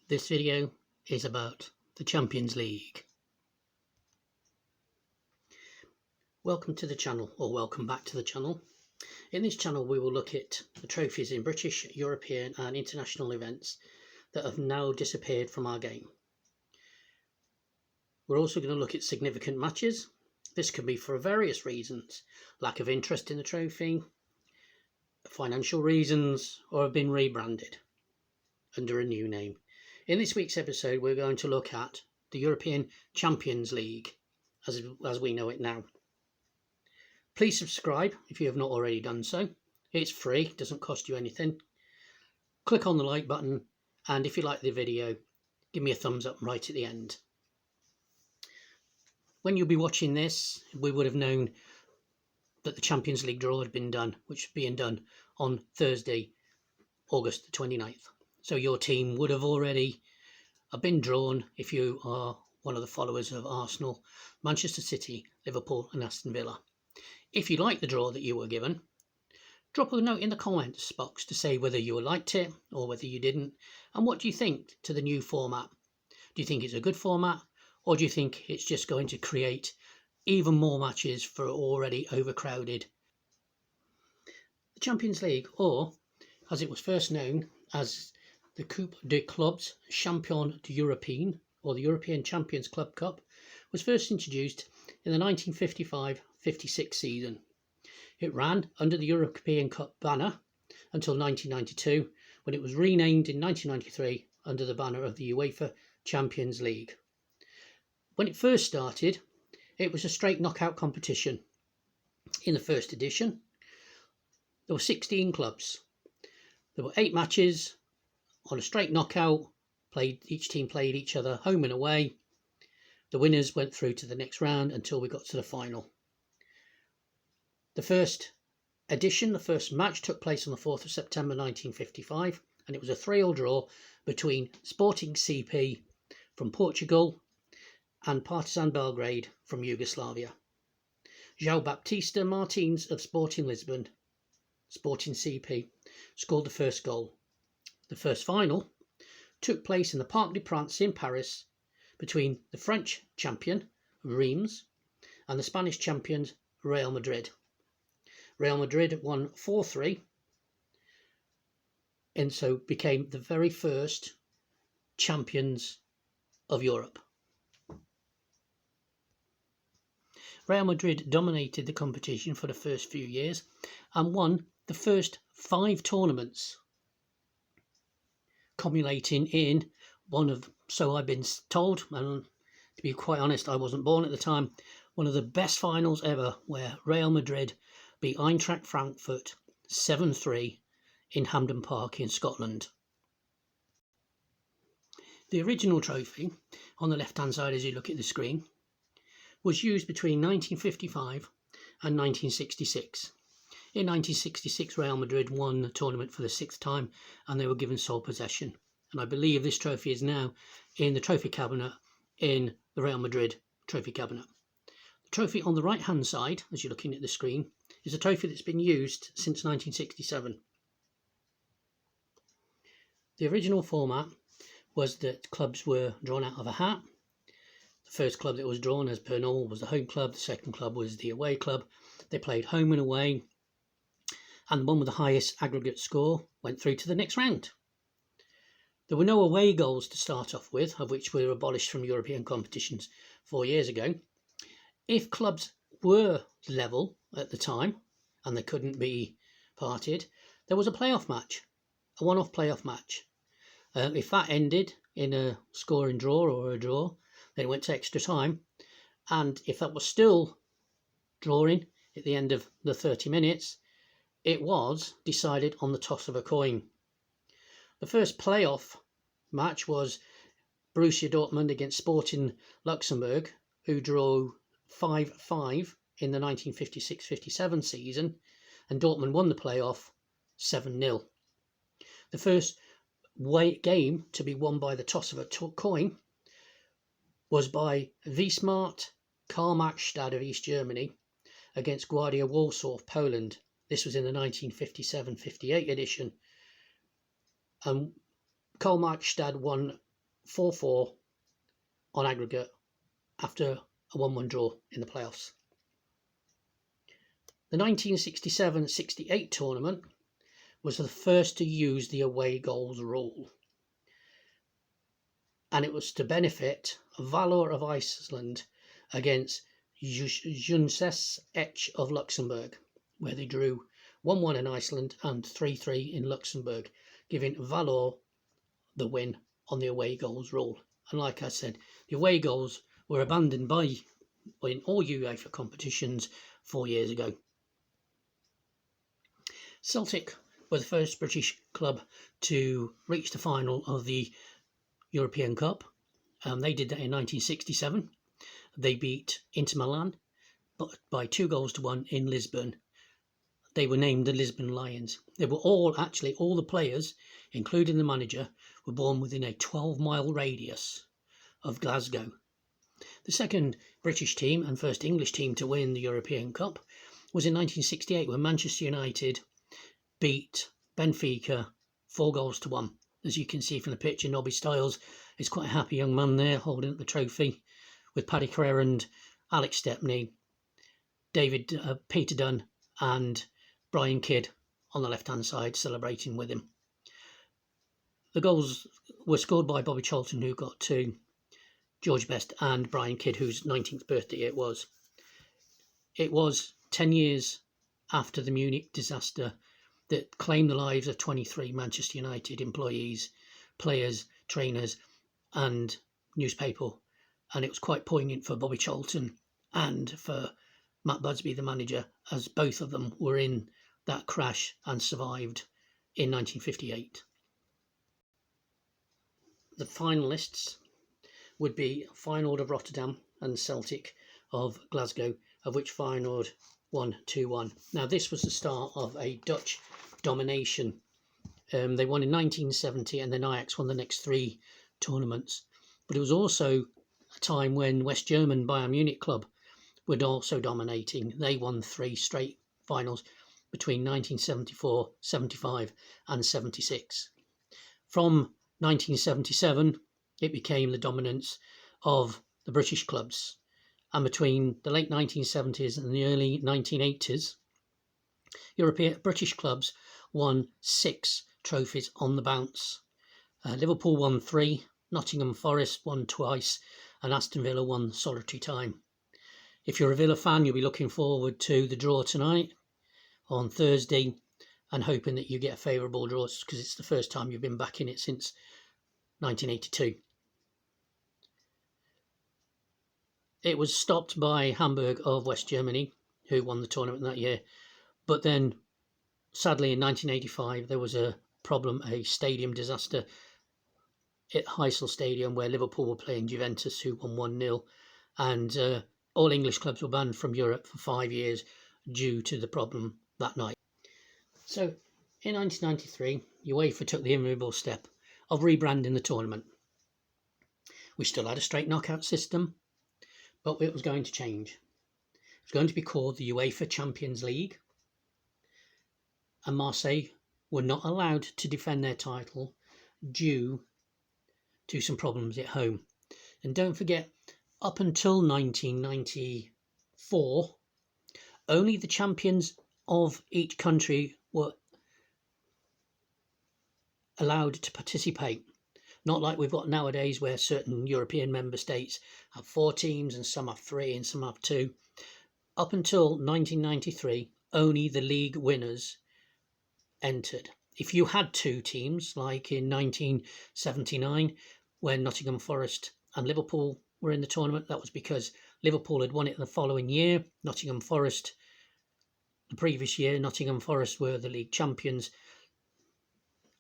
This video is about the Champions League. Welcome to the channel, or welcome back to the channel. In this channel we will look at the trophies in British, European and international events that have now disappeared from our game. We're also going to look at significant matches. This can be for various reasons: lack of interest in the trophy, financial reasons, or have been rebranded under a new name. In this week's episode we're going to look at the European Champions League as we know it now. Please subscribe if you have not already done so. It's free, doesn't cost you anything. Click on the like button, and if you like the video, give me a thumbs up right at the end. When you'll be watching this, we would have known that the Champions League draw had been done, which is being done on Thursday, August the 29th. So your team would have already been drawn if you are one of the followers of Arsenal, Manchester City, Liverpool and Aston Villa. If you like the draw that you were given, drop a note in the comments box to say whether you liked it or whether you didn't, and what do you think to the new format. Do you think it's a good format, or do you think it's just going to create even more matches for already overcrowded? The Champions League, or as it was first known as the Coupe des Clubs Champions d'Europe, or the European Champions Club Cup, was first introduced in the 1955-56 season. It ran under the European Cup banner until 1992, when it was renamed in 1993 under the banner of the UEFA Champions League. When it first started, it was a straight knockout competition. In the first edition, there were 16 clubs. There were 8 matches on a straight knockout. Each team played each other home and away. The winners went through to the next round until we got to the final. The first edition, the first match, took place on the 4th of September 1955, and it was a 3-3 draw between Sporting CP from Portugal and Partizan Belgrade from Yugoslavia. João Baptista Martins of Sporting Lisbon, Sporting CP, scored the first goal. The first final took place in the Parc des Princes in Paris between the French champion, Reims, and the Spanish champions, Real Madrid. Real Madrid won 4-3 and so became the very first champions of Europe. Real Madrid dominated the competition for the first few years and won the first 5 tournaments, culminating in one of, so I've been told, and to be quite honest, I wasn't born at the time, one of the best finals ever, where Real Madrid beat Eintracht Frankfurt 7-3 in Hampden Park in Scotland. The original trophy, on the left hand side as you look at the screen, was used between 1955 and 1966. In 1966, Real Madrid won the tournament for the 6th time and they were given sole possession. And I believe this trophy is now in the trophy cabinet in the Real Madrid trophy cabinet. The trophy on the right hand side, as you're looking at the screen, is a trophy that's been used since 1967. The original format was that clubs were drawn out of a hat. The first club that was drawn, as per normal, was the home club. The second club was the away club. They played home and away, and the one with the highest aggregate score went through to the next round. There were no away goals to start off with, of which were abolished from European competitions 4 years ago. If clubs were level at the time and they couldn't be parted, there was a playoff match, a one-off playoff match. If that ended in a scoring draw or a draw, then it went to extra time, and if that was still drawing at the end of the 30 minutes, it was decided on the toss of a coin. The first playoff match was Borussia Dortmund against Sporting Luxembourg, who drew 5-5 in the 1956-57 season, and Dortmund won the playoff 7-0. The first game to be won by the toss of a coin was by Wismar Karl-Marx-Stadt of East Germany against Guardia Warsaw of Poland. This was in the 1957-58 edition, and Karl-Marx-Stadt won 4-4 on aggregate after a 1-1 draw in the playoffs. The 1967-68 tournament was the first to use the away goals rule, and it was to benefit Valor of Iceland against Junses Ech of Luxembourg, where they drew 1-1 in Iceland and 3-3 in Luxembourg, giving Valor the win on the away goals rule. And like I said, the away goals were abandoned in all UEFA competitions 4 years ago. Celtic were the first British club to reach the final of the European Cup. They did that in 1967. They beat Inter Milan by 2-1 in Lisbon. They were named the Lisbon Lions. They were all the players, including the manager, were born within a 12-mile radius of Glasgow. The second British team and first English team to win the European Cup was in 1968 when Manchester United beat Benfica 4-1. As you can see from the picture, Nobby Stiles is quite a happy young man there holding up the trophy, with Paddy Carrera and Alex Stepney, Peter Dunn and Brian Kidd on the left-hand side celebrating with him. The goals were scored by Bobby Charlton, who got 2, George Best and Brian Kidd, whose 19th birthday it was. It was 10 years after the Munich disaster that claimed the lives of 23 Manchester United employees, players, trainers and newspaper. And it was quite poignant for Bobby Charlton and for Matt Budsby, the manager, as both of them were in that crash and survived in 1958. The finalists would be Feyenoord of Rotterdam and Celtic of Glasgow, of which Feyenoord won 2-1. Now, this was the start of a Dutch domination. They won in 1970 and then Ajax won the next 3 tournaments. But it was also a time when West German Bayern Munich club were also dominating. They won 3 straight finals between 1974, 75 and 76. From 1977, it became the dominance of the British clubs. And between the late 1970s and the early 1980s, British clubs won 6 trophies on the bounce. Liverpool won 3, Nottingham Forest won twice, and Aston Villa won solitary time. If you're a Villa fan, you'll be looking forward to the draw tonight on Thursday and hoping that you get a favourable draw, because it's the first time you've been back in it since 1982. It was stopped by Hamburg of West Germany, who won the tournament that year. But then, sadly, in 1985, there was a problem, a stadium disaster at Heysel Stadium, where Liverpool were playing Juventus, who won 1-0. And all English clubs were banned from Europe for 5 years due to the problem that night. So, in 1993, UEFA took the immovable step of rebranding the tournament. We still had a straight knockout system, but it was going to change. It was going to be called the UEFA Champions League, and Marseille were not allowed to defend their title due to some problems at home. And don't forget, up until 1994, only the champions of each country were allowed to participate. Not like we've got nowadays, where certain European member states have 4 teams and some have 3 and some have 2. Up until 1993, only the league winners entered. If you had 2 teams, like in 1979, when Nottingham Forest and Liverpool were in the tournament, that was because Liverpool had won it the following year. Nottingham Forest, the previous year, Nottingham Forest were the league champions,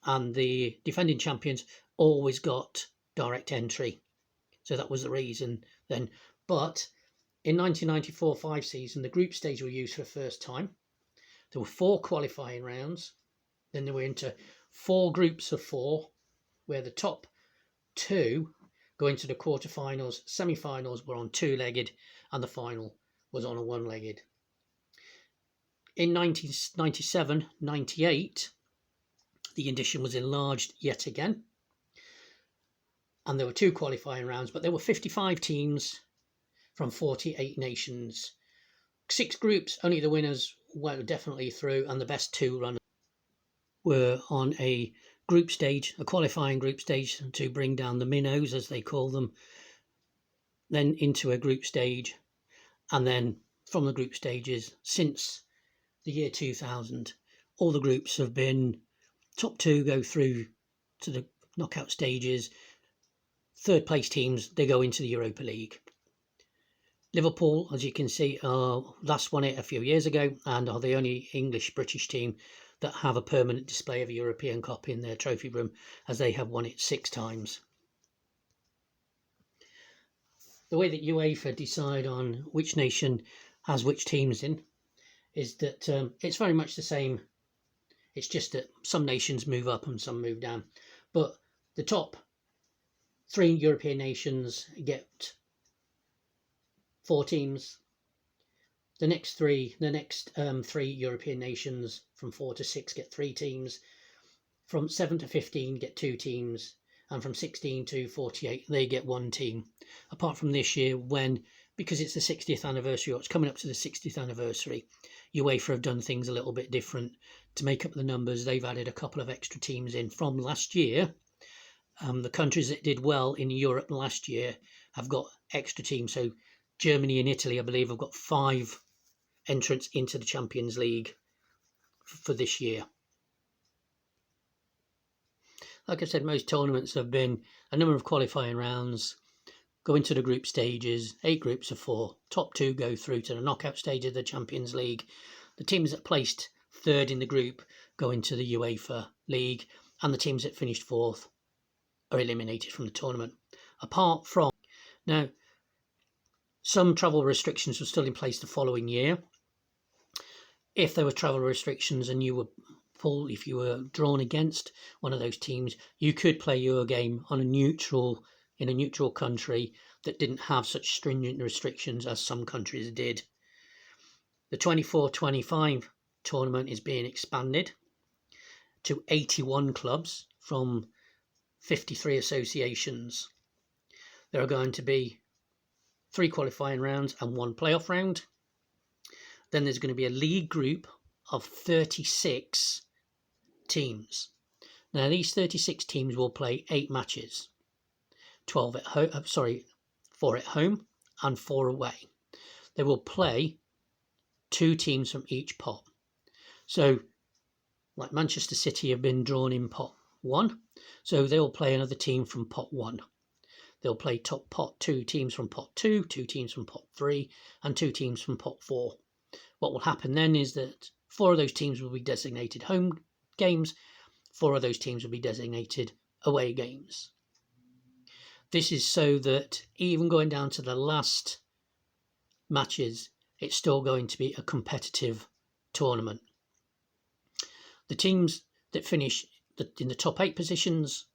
and the defending champions always got direct entry. So that was the reason then. But in 1994-5 season, the group stage were used for the first time. There were 4 qualifying rounds. Then they were into 4 groups of 4, where the top 2 go into the quarterfinals. Semi-finals were on 2-legged, and the final was on a 1-legged. In 1997-98, the edition was enlarged yet again, and there were 2 qualifying rounds, but there were 55 teams from 48 nations. 6 groups, only the winners were definitely through, and the best 2 runners were on a group stage, a qualifying group stage, to bring down the minnows, as they call them, then into a group stage, and then from the group stages, since the year 2000, all the groups have been top 2 go through to the knockout stages. 3rd place teams, they go into the Europa League. Liverpool, as you can see, last won it a few years ago and are the only English-British team that have a permanent display of a European Cup in their trophy room, as they have won it 6 times. The way that UEFA decide on which nation has which teams in is that it's very much the same. It's just that some nations move up and some move down. But the top 3 European nations get 4 teams. The next 3 European nations from 4 to 6 get 3 teams. From 7 to 15 get 2 teams. And from 16 to 48 they get 1 team. Apart from this year, when, because it's the 60th anniversary, or it's coming up to the 60th anniversary, UEFA have done things a little bit different to make up the numbers. They've added a couple of extra teams in from last year. The countries that did well in Europe last year have got extra teams. So Germany and Italy, I believe, have got 5 entrants into the Champions League for this year. Like I said, most tournaments have been a number of qualifying rounds, go into the group stages, 8 groups of 4. Top 2 go through to the knockout stage of the Champions League. The teams that placed 3rd in the group go into the UEFA League, and the teams that finished 4th are eliminated from the tournament. Apart from, now, some travel restrictions were still in place the following year. If there were travel restrictions and you were if you were drawn against one of those teams, you could play your game on in a neutral country that didn't have such stringent restrictions as some countries did. The 24-25 tournament is being expanded to 81 clubs from 53 associations. There are going to be 3 qualifying rounds and 1 playoff round. Then there's going to be a league group of 36 teams. Now these 36 teams will play 8 matches, 4 at home and 4 away. They will play 2 teams from each pot. So like Manchester City have been drawn in pot 1, so they'll play another team from pot 1. They'll play top pot 2 teams from pot 2, 2 teams from pot 3 and 2 teams from pot 4. What will happen then is that 4 of those teams will be designated home games, 4 of those teams will be designated away games. This is so that even going down to the last matches, it's still going to be a competitive tournament. The teams that finish in the top 8 positions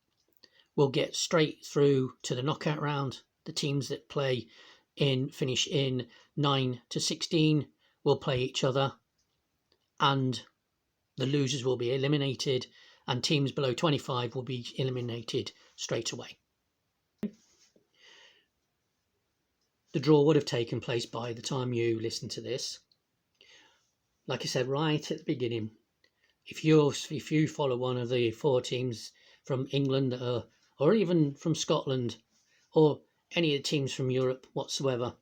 will get straight through to the knockout round. The teams that finish in 9 to 16 will play each other, and the losers will be eliminated, and teams below 25 will be eliminated straight away. The draw would have taken place by the time you listen to this. Like I said right at the beginning, if you follow one of the 4 teams from England or even from Scotland or any of the teams from Europe whatsoever,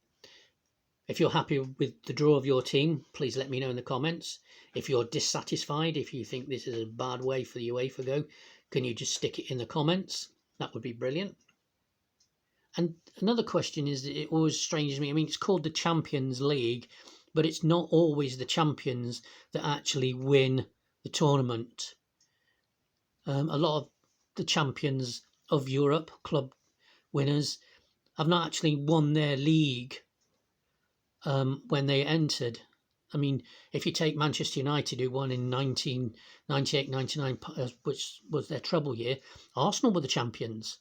if you're happy with the draw of your team, please let me know in the comments. If you're dissatisfied, if you think this is a bad way for the UEFA go, can you just stick it in the comments? That would be brilliant. And another question is that it always stranges me. I mean, it's called the Champions League, but it's not always the champions that actually win the tournament. A lot of the champions of Europe, club winners, have not actually won their league when they entered. I mean, if you take Manchester United, who won in 1998-99, which was their treble year, Arsenal were the champions.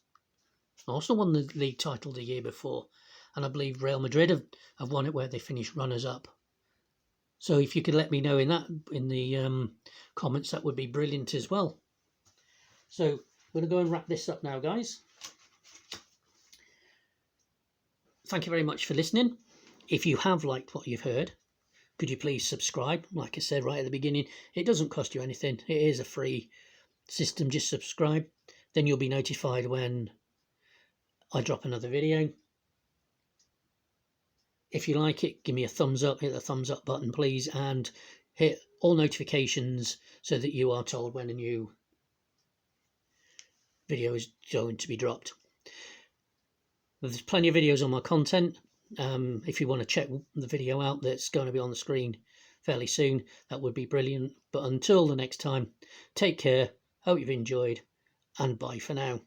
Arsenal won the league title the year before, and I believe Real Madrid have won it where they finished runners-up. So if you could let me know in the comments, that would be brilliant as well. So we're going to go and wrap this up now, guys. thank you very much for listening. If you have liked what you've heard, could you please subscribe? Like I said right at the beginning, it doesn't cost you anything. It is a free system. Just subscribe. Then you'll be notified when I drop another video. If you like it, give me a thumbs up. Hit the thumbs up button, please. And hit all notifications so that you are told when a new video is going to be dropped. There's plenty of videos on my content. If you want to check the video out that's going to be on the screen fairly soon, that would be brilliant. But until the next time, take care, hope you've enjoyed, and bye for now.